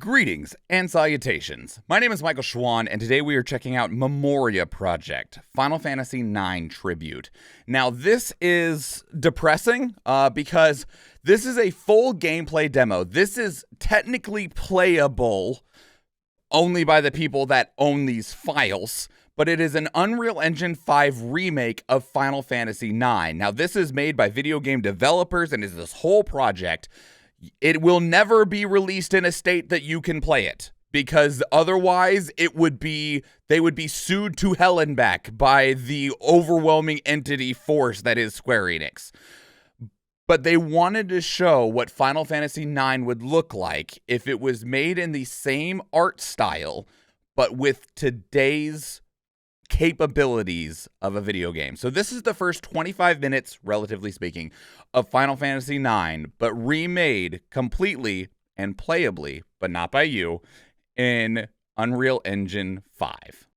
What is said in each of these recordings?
Greetings and salutations. My name is Michael Schwahn, and today we are checking out Memoria Project, Final Fantasy IX Tribute. Now, this is depressing because this is a full gameplay demo. This is technically playable only by the people that own these files, but it is an Unreal Engine 5 remake of Final Fantasy IX. Now, this is made by video game developers and is this whole project. It will never be released in a state that you can play it, because otherwise they would be sued to hell and back by the overwhelming entity force that is Square Enix. But they wanted to show what Final Fantasy IX would look like if it was made in the same art style, but with today's capabilities of a video game. So this is the first 25 minutes, relatively speaking, of Final Fantasy IX, but remade completely and playably, but not by you, in Unreal Engine 5.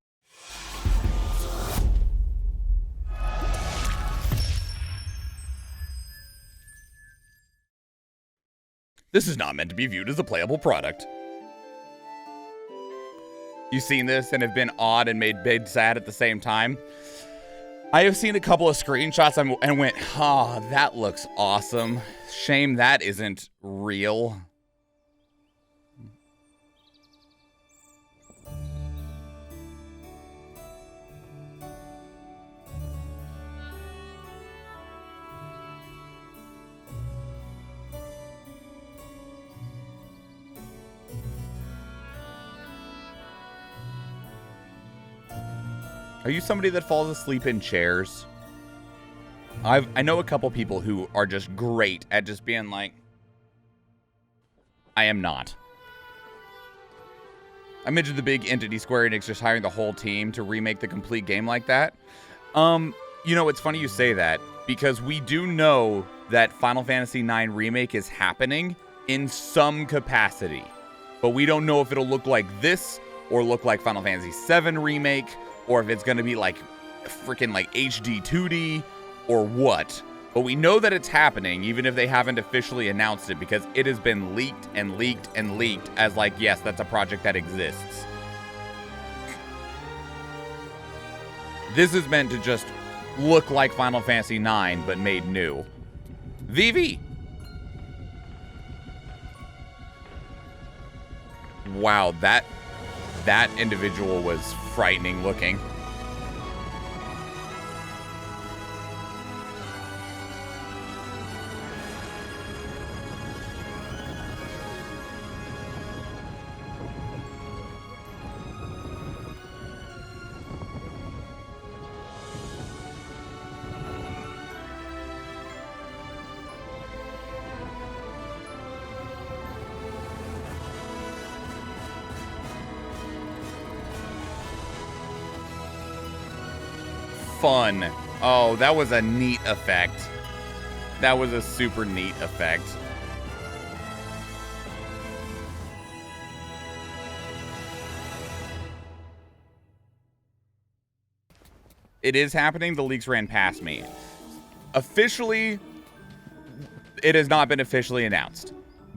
This is not meant to be viewed as a playable product. You've seen this and have been awed and made sad at the same time. I have seen a couple of screenshots and went, oh, that looks awesome. Shame that isn't real. Are you somebody that falls asleep in chairs? I know a couple people who are just great at just being like, I am not. I mentioned the big entity Square Enix just hiring the whole team to remake the complete game like that. You know, it's funny you say that, because we do know that Final Fantasy IX Remake is happening in some capacity. But we don't know if it'll look like this, or look like Final Fantasy VII Remake, or if it's going to be like freaking like HD 2D or what. But we know that it's happening, even if they haven't officially announced it, because it has been leaked and leaked and leaked as like, yes, that's a project that exists. This is meant to just look like Final Fantasy IX, but made new. VV! Wow, that individual was frightening looking. Fun. Oh, that was a neat effect. That was a super neat effect. It is happening. The leaks ran past me. Officially, it has not been officially announced,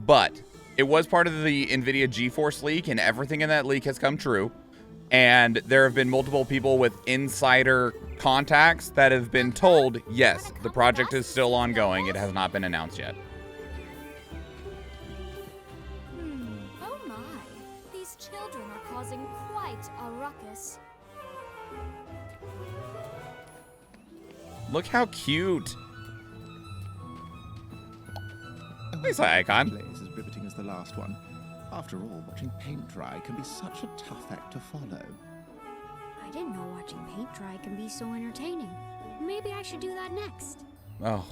but it was part of the NVIDIA GeForce leak, and everything in that leak has come true. And there have been multiple people with insider contacts that have been told, yes, the project is still ongoing. It has not been announced yet. Oh my. These children are causing quite a ruckus. Look how cute. Nice icon. Is as riveting as the last one. After all, watching paint dry can be such a tough act to follow. I didn't know watching paint dry can be so entertaining. Maybe I should do that next. Oh,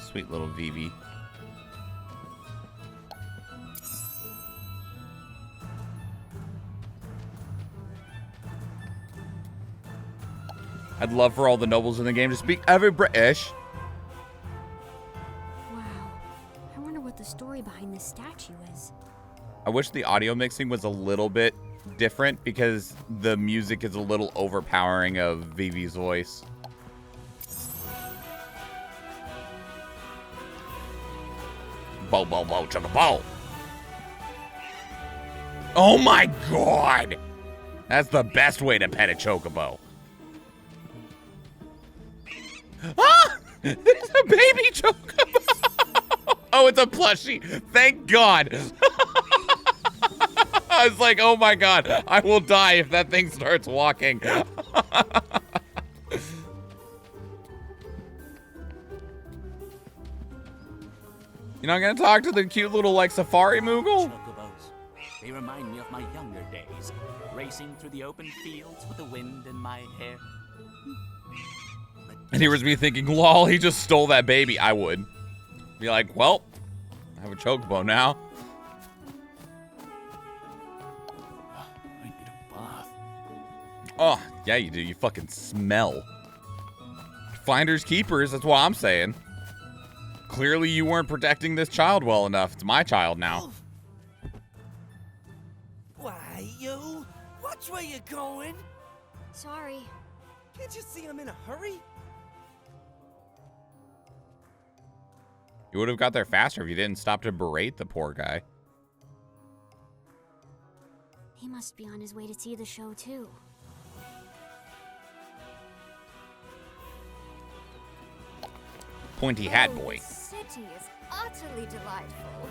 sweet little Vivi. I'd love for all the nobles in the game to speak every British. Wow. I wonder what the story behind this statue is. I wish the audio mixing was a little bit different, because the music is a little overpowering of Vivi's voice. Bow, bow, bow, chugga, bow. Oh my god! That's the best way to pet a chocobo. Ah! It's a baby chocobo! Oh, it's a plushie. Thank God. I was like, oh my god, I will die if that thing starts walking. You're not gonna talk to the cute little, like, safari Moogle? Chocobos. They remind me of my younger days, racing through the open fields with the wind in my hair. And here's me thinking, lol, he just stole that baby. I would. Be like, well, I have a chocobo now. I need a bath. Oh, yeah, you do. You fucking smell. Finders keepers, that's what I'm saying. Clearly you weren't protecting this child well enough. It's my child now. Why, you? Watch where you're going. Sorry. Can't you see I'm in a hurry? You would have got there faster if you didn't stop to berate the poor guy. He must be on his way to see the show, too. Pointy hat boy. The city is utterly delightful.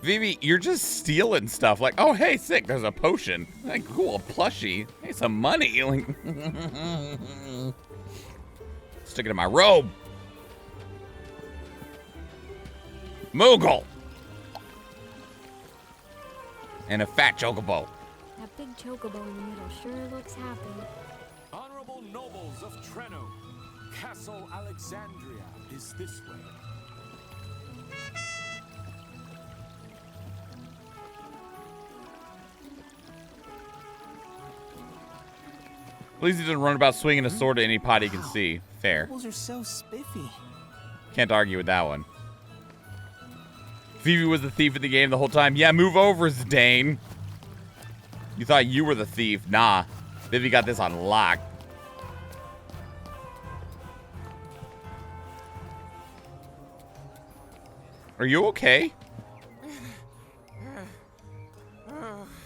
Vivi, you're just stealing stuff. Like, oh, hey, sick, there's a potion. Like, cool, a plushie. Hey, some money. Like, stick it in my robe. Moogle. And a fat chocobo. That big chocobo in the middle sure looks happy. Honorable nobles of Treno, Castle Alexandria is this way. At least he doesn't run about swinging a sword at any pot he can see. Fair. Nobles are so spiffy. Can't argue with that one. Vivi was the thief in the game the whole time. Yeah, move over, Zidane. You thought you were the thief. Nah. Vivi got this on lock. Are you okay?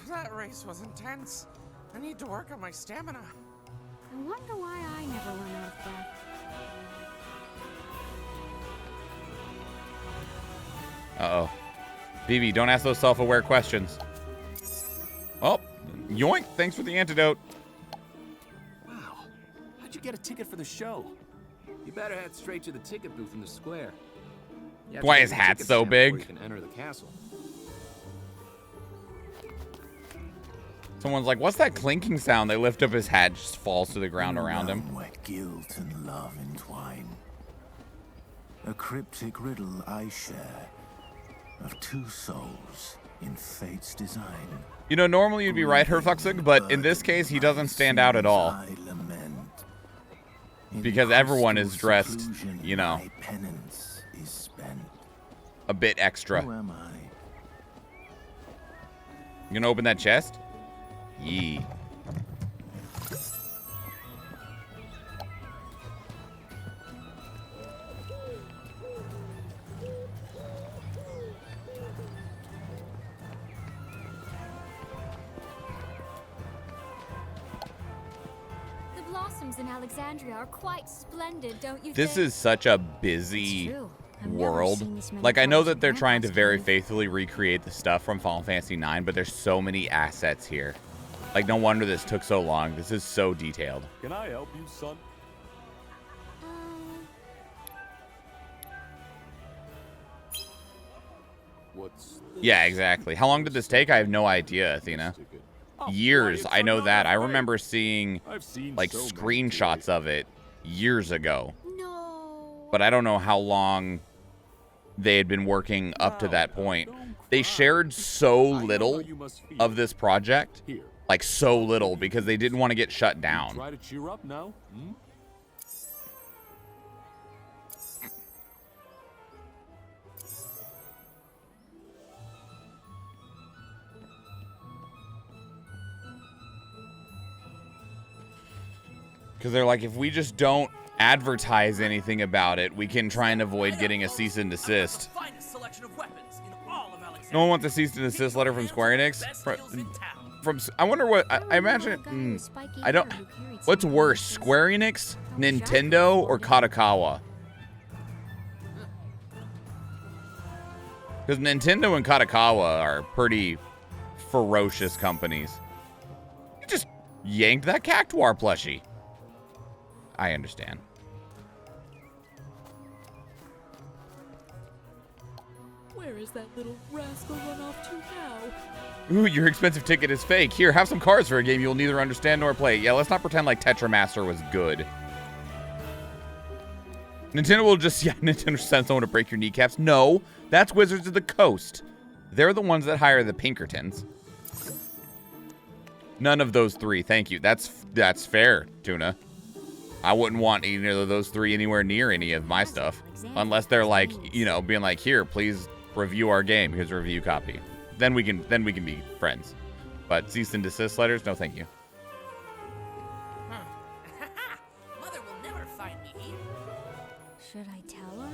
That race was intense. I need to work on my stamina. I wonder why I never run out of breath. Uh-oh. Vivi, don't ask those self-aware questions. Oh, yoink. Thanks for the antidote. Wow. How'd you get a ticket for the show? You better head straight to the ticket booth in the square. You have to Why get is a hat ticket so stamp big? before you can enter the castle. Someone's like, what's that clinking sound? They lift up his hat, just falls to the ground around him. Where guilt and love entwine. A cryptic riddle I share of two souls in fate's design. You know, normally you'd be right, Herfuxig, but in this case, he doesn't stand out at all. Because everyone is dressed, you know, a bit extra. Who am I? You gonna open that chest? Yee. The blossoms in Alexandria are quite splendid, don't you This think? is such a busy It's true. I've never world. seen this many Like, I know flowers that in they're my trying to house, very Dave. faithfully recreate the stuff from Final Fantasy IX, but there's so many assets here. Like, no wonder this took so long. This is so detailed. Can I help you, son? What's Yeah, exactly. How long did this take? I have no idea, Athena. ticket? Years. I know that. I remember seeing, I've seen like, so many screenshots tickets. of it years ago. No. But I don't know how long they had been working up to that point. They shared so I know little how you must feel. of this project. Here, Like, so little, because they didn't want to get shut down. try to cheer up now. Hmm? Because they're like, if we just don't advertise anything about it, we can try and avoid getting a cease and desist. No one wants a cease and desist letter from Square Enix? I wonder what, I imagine, I don't, what's worse, Square Enix, Nintendo, or Kadokawa? Because Nintendo and Kadokawa are pretty ferocious companies. You just yanked that Cactuar plushie. I understand. Where is that little rascal run off to now? Ooh, your expensive ticket is fake. Here, have some cards for a game you'll neither understand nor play. Yeah, let's not pretend like Tetramaster was good. Nintendo will just, Nintendo send someone to break your kneecaps. No, that's Wizards of the Coast. They're the ones that hire the Pinkertons. None of those three, thank you. That's fair, Tuna. I wouldn't want either of those three anywhere near any of my stuff. Unless they're like, you know, being like, here, please review our game. Here's a review copy. Then we can be friends. But cease and desist letters, no thank you. Mother will never find me here. Should I tell her?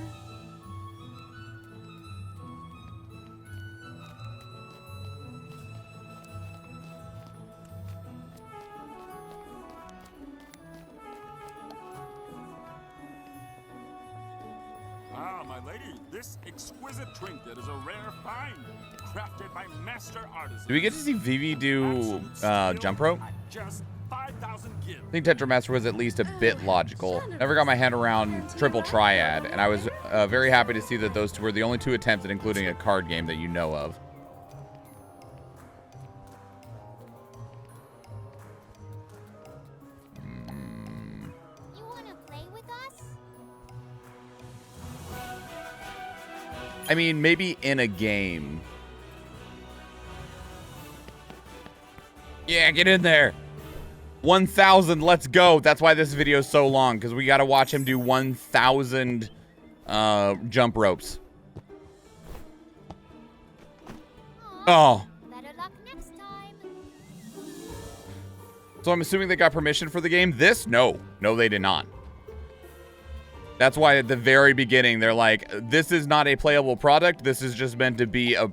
Ah, my lady, this exquisite trinket is a rare find, crafted by master artisans. Do we get to see Vivi do jump rope? Just 5,000 gifts. I think Tetramaster was at least a bit logical. Never got my hand around Triple Triad, and I was very happy to see that those two were the only two attempts at including a card game that you know of. You wanna play with us? I mean, maybe in a game. Yeah, get in there. 1,000, let's go. That's why this video is so long, because we got to watch him do 1,000 jump ropes. Oh. Better luck next time. So I'm assuming they got permission for the game? This? No. No, they did not. That's why at the very beginning, they're like, this is not a playable product. This is just meant to be a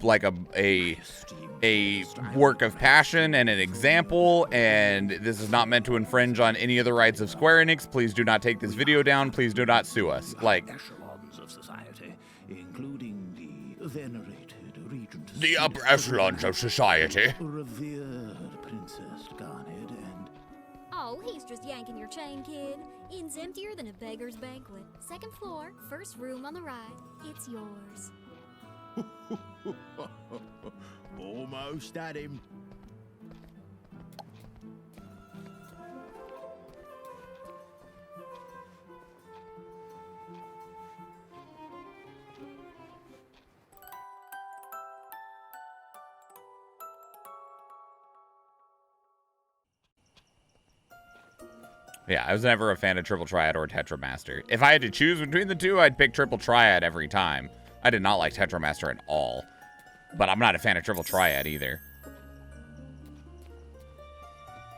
work of passion and an example, and this is not meant to infringe on any of the rights of Square Enix. Please do not take this video down. Please do not sue us. Like, echelons of society, including the venerated regent, the upper echelons of society. revered Princess Garnet, and Oh, he's just yanking your chain, kid. Inn's emptier than a beggar's banquet. Second floor, first room on the right. It's yours. almost at him. Yeah, I was never a fan of Triple Triad or Tetramaster. If I had to choose between the two, I'd pick Triple Triad every time. I did not like Tetramaster at all. But I'm not a fan of Triple Triad either.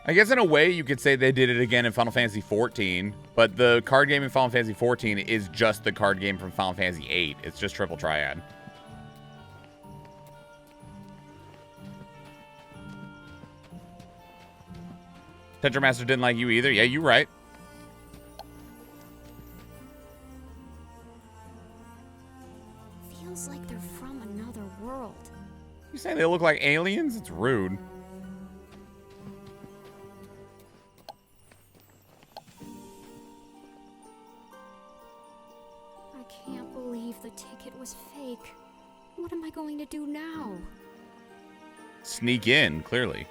I guess in a way you could say they did it again in Final Fantasy XIV, but the card game in Final Fantasy XIV is just the card game from Final Fantasy VIII. It's just Triple Triad. Tetramaster didn't like you either. Yeah, you're right. Feels like they're from another world. You saying they look like aliens? It's rude. I can't believe the ticket was fake. What am I going to do now? Sneak in, clearly.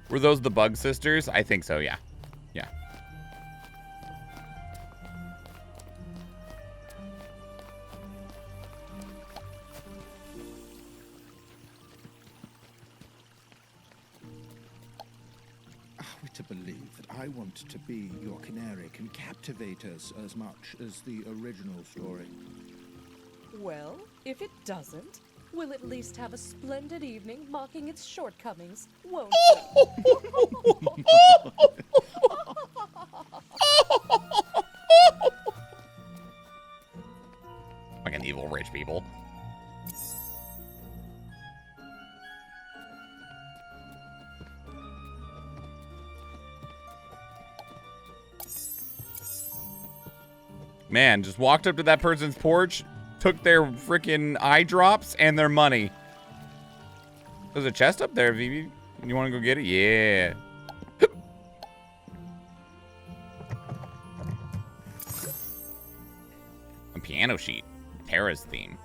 Were those the Bug Sisters? I think so, yeah. Yeah. Are we to believe that I want to be your canary can captivate us as much as the original story? Well, if it doesn't, we'll at least have a splendid evening mocking its shortcomings, won't we? Fucking evil rich people. Man, just walked up to that person's porch, took their freaking eye drops and their money. There's a chest up there, Vivi. You want to go get it? Yeah. A piano sheet. Terra's theme.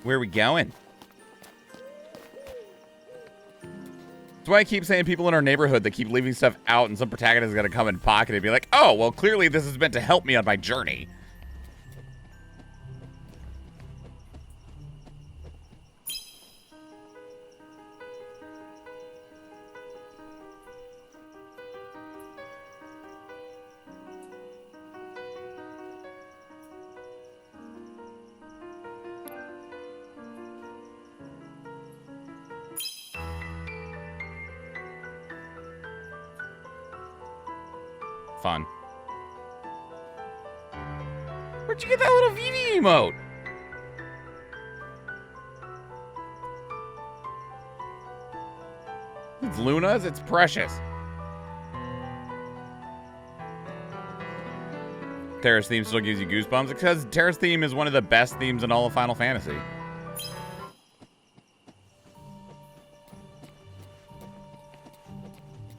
Where are we going? That's why I keep saying people in our neighborhood that keep leaving stuff out and some protagonist is going to come and pocket it and be like, oh, well, clearly this is meant to help me on my journey. Fun. Where'd you get that little Vivi emote? It's Luna's. It's precious. Terra's theme still gives you goosebumps because Terra's theme is one of the best themes in all of Final Fantasy.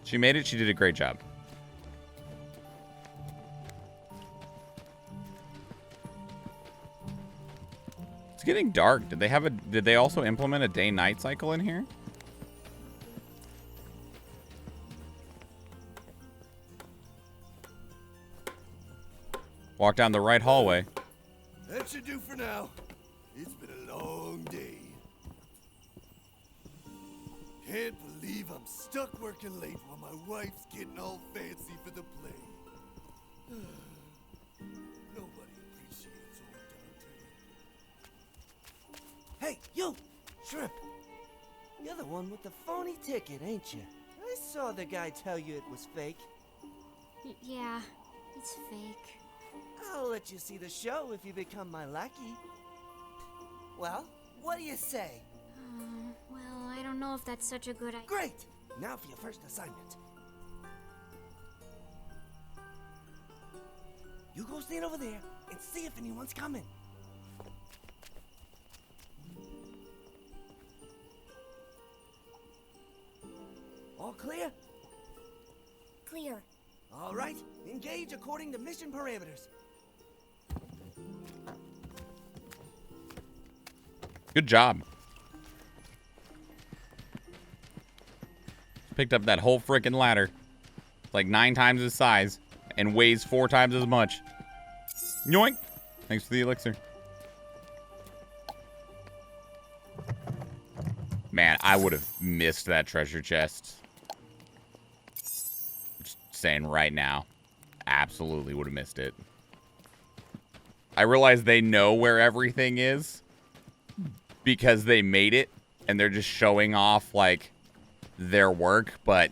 She made it. She did a great job. It's getting dark. Did they also implement a day-night cycle in here? Walk down the right hallway. That should do for now. It's been a long day. Can't believe I'm stuck working late while my wife's getting all fancy for the play. Nobody appreciates old Dante. Hey, you! Shrimp! You're the one with the phony ticket, ain't you? I saw the guy tell you it was fake. Yeah, it's fake. I'll let you see the show if you become my lackey. Well, what do you say? Well, I don't know if that's such a good idea. Great! Now for your first assignment. You go stand over there and see if anyone's coming. All clear? Clear. All right, engage according to mission parameters. Good job. Picked up that whole frickin' ladder. It's like 9 times its size and weighs 4 times as much. Yoink! Thanks for the elixir. Man, I would have missed that treasure chest. Just saying right now. Absolutely would have missed it. I realize they know where everything is because they made it and they're just showing off, like, their work, but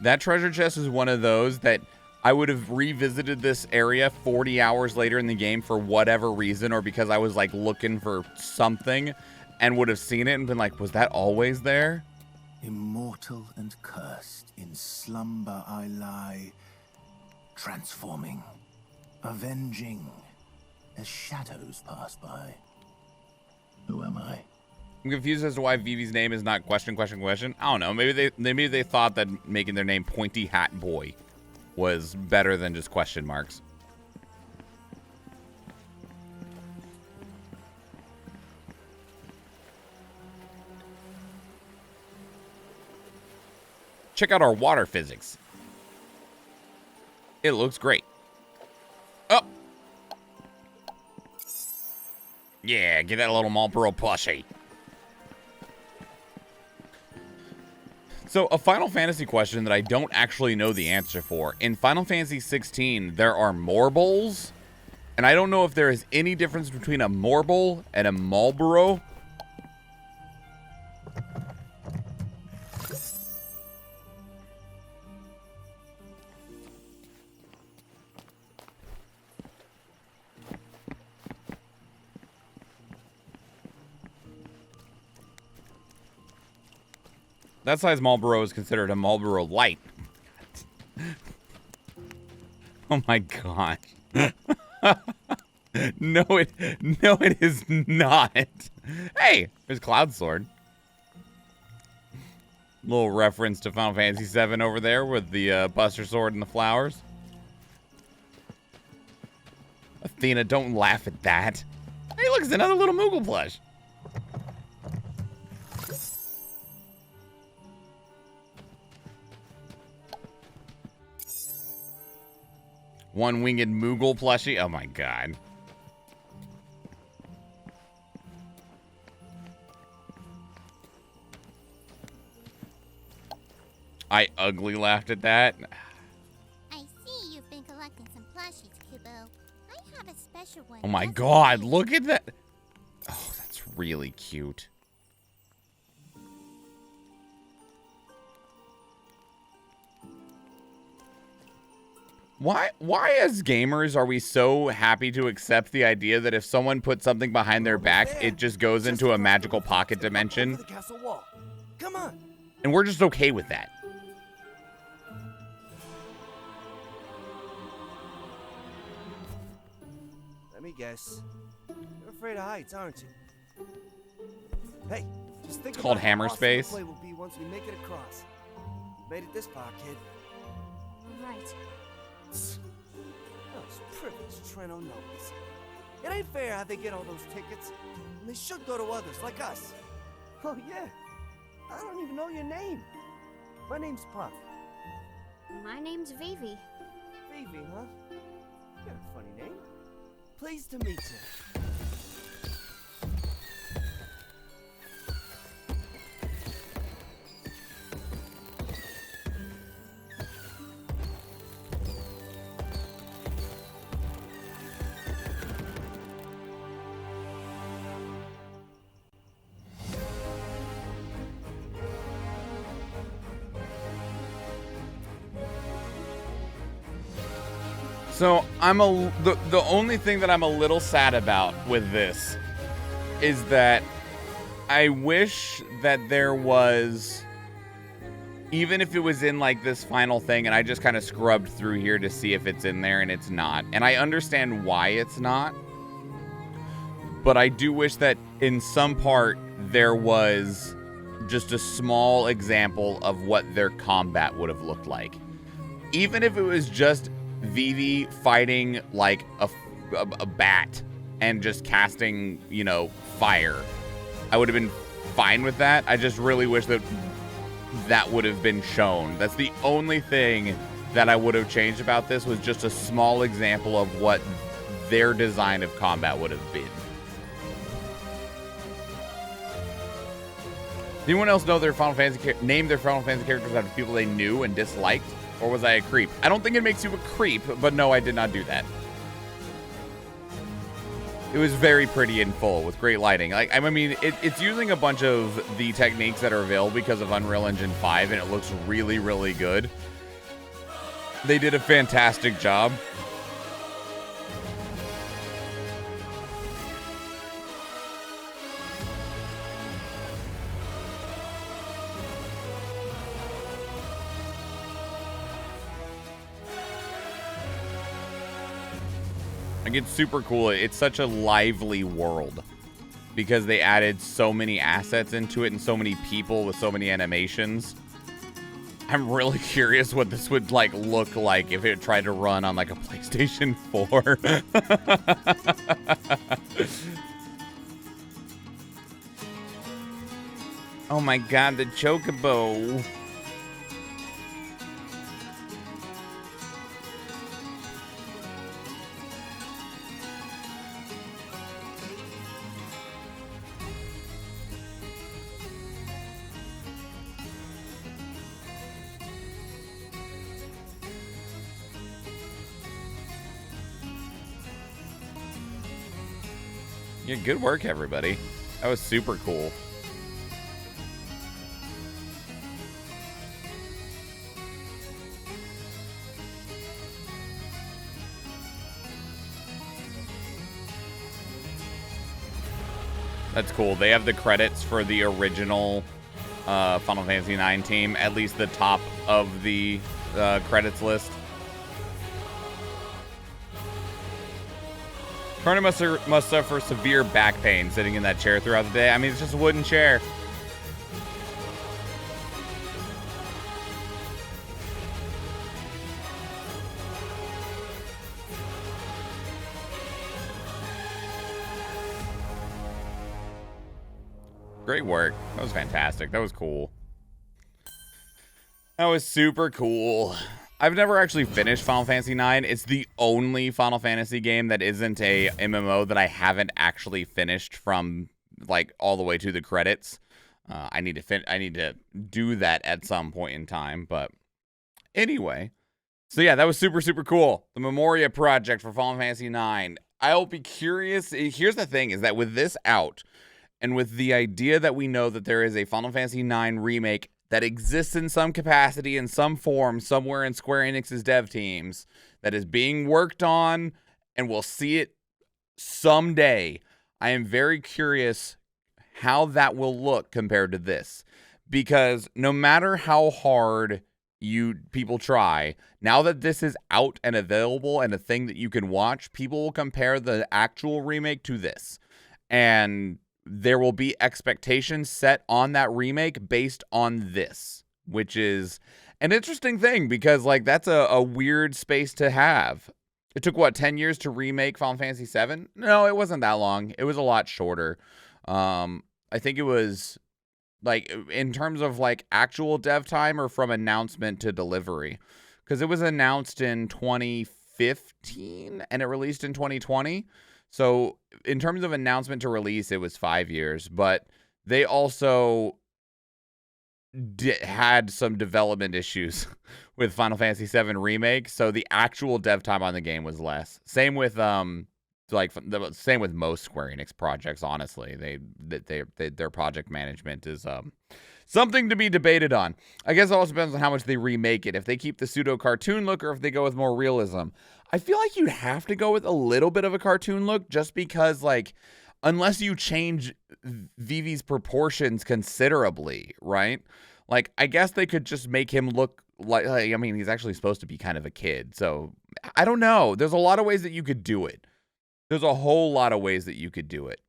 that treasure chest is one of those that I would have revisited this area 40 hours later in the game for whatever reason, or because I was like looking for something and would have seen it and been like, was that always there? Immortal and cursed, in slumber I lie, transforming, avenging, as shadows pass by. Who am I? I'm confused as to why Vivi's name is not question. I don't know. Maybe they thought that making their name Pointy Hat Boy was better than just question marks. check out our water physics. It looks great. Oh! Yeah, get that little Marlboro plushie. So, a Final Fantasy question that I don't actually know the answer for. In Final Fantasy 16, there are Marbles, and I don't know if there is any difference between a Marble and a Marlboro. That size Marlboro is considered a Marlboro Light. Oh my god. No, it is not. Hey, there's Cloud Sword. Little reference to Final Fantasy VII over there with the Buster Sword and the flowers. Athena, don't laugh at that. Hey, look, it's another little Moogle plush. One-winged Moogle plushie. Oh my god. I ugly laughed at that. I see you've been collecting some plushies, Kubo. I have a special one. Oh my god, look at that. Oh, that's really cute. Why as gamers are we so happy to accept the idea that if someone puts something behind their back, it just goes into a magical pocket dimension? Come on. And we're just okay with that. Let me guess. You're afraid of heights, aren't you? Hey, just think it's called Hammer Space. Play will be once we make it across. You made it this far, kid. Right. Those privileged Treno nobles. It ain't fair how they get all those tickets. And they should go to others like us. Oh yeah. I don't even know your name. My name's Puff. My name's Vivi. Vivi, huh? You got a funny name. Pleased to meet you. So the only thing that I'm a little sad about with this is that I wish that there was, even if it was in like this final thing, and I just kind of scrubbed through here to see if it's in there, and it's not. And I understand why it's not, but I do wish that in some part there was just a small example of what their combat would have looked like. Even if it was just Vivi fighting like a bat and just casting, you know, fire, I would have been fine with that. I just really wish that that would have been shown. That's the only thing that I would have changed about this, was just a small example of what their design of combat would have been. Does anyone else know their Final Fantasy name their Final Fantasy characters after people they knew and disliked? Or was I a creep? I don't think it makes you a creep, but no, I did not do that. It was very pretty and full with great lighting. Like, I mean, it's using a bunch of the techniques that are available because of Unreal Engine 5, and it looks really, really good. They did a fantastic job. Like, it's super cool. It's such a lively world because they added so many assets into it and so many people with so many animations. I'm really curious what this would like look like if it tried to run on like a PlayStation 4. Oh my god, the Chocobo. Yeah, good work, everybody. That was super cool. That's cool. They have the credits for the original Final Fantasy IX team, at least the top of the credits list. Turner must suffer severe back pain sitting in that chair throughout the day. I mean, it's just a wooden chair. Great work. That was fantastic. That was cool. That was super cool. I've never actually finished Final Fantasy IX. It's the only Final Fantasy game that isn't a MMO that I haven't actually finished from like all the way to the credits. I need to do that at some point in time, but anyway. So yeah, that was super, super cool. The Memoria project for Final Fantasy IX. I'll be curious. Here's the thing, is that with this out, and with the idea that we know that there is a Final Fantasy IX remake that exists in some capacity, in some form, somewhere in Square Enix's dev teams, that is being worked on, and we'll see it someday, I am very curious how that will look compared to this. Because no matter how hard people try, now that this is out and available and a thing that you can watch, people will compare the actual remake to this. And there will be expectations set on that remake based on this, which is an interesting thing because, like, that's a weird space to have. It took, what, 10 years to remake Final Fantasy VII? No, it wasn't that long. It was a lot shorter. I think it was, like, in terms of, like, actual dev time or from announcement to delivery. Because it was announced in 2015 and it released in 2020. So in terms of announcement to release, it was 5 years, but they also had some development issues with Final Fantasy VII Remake. So the actual dev time on the game was less. Same with same with most Square Enix projects. Honestly, their project management is something to be debated on. I guess it also depends on how much they remake it. If they keep the pseudo cartoon look or if they go with more realism. I feel like you'd have to go with a little bit of a cartoon look just because, like, unless you change Vivi's proportions considerably, right? Like, I guess they could just make him look like, I mean, he's actually supposed to be kind of a kid. So, I don't know. There's a lot of ways that you could do it. There's a whole lot of ways that you could do it.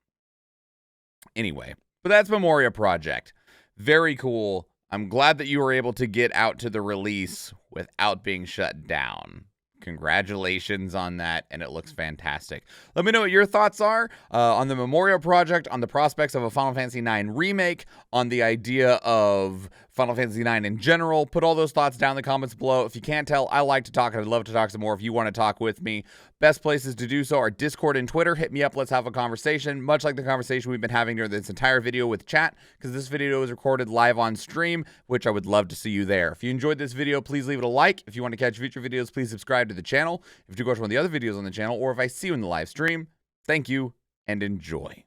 Anyway, but that's Memoria Project. Very cool. I'm glad that you were able to get out to the release without being shut down. Congratulations on that, and it looks fantastic. Let me know what your thoughts are on the Memoria project, on the prospects of a Final Fantasy IX remake, on the idea of Final Fantasy IX in general. Put all those thoughts down in the comments below. If you can't tell, I like to talk, and I'd love to talk some more if you want to talk with me. Best places to do so are Discord and Twitter. Hit me up. Let's have a conversation, much like the conversation we've been having during this entire video with chat, because this video was recorded live on stream, which I would love to see you there. If you enjoyed this video, please leave it a like. If you want to catch future videos, please subscribe to the channel. If you go to one of the other videos on the channel, or if I see you in the live stream, thank you and enjoy.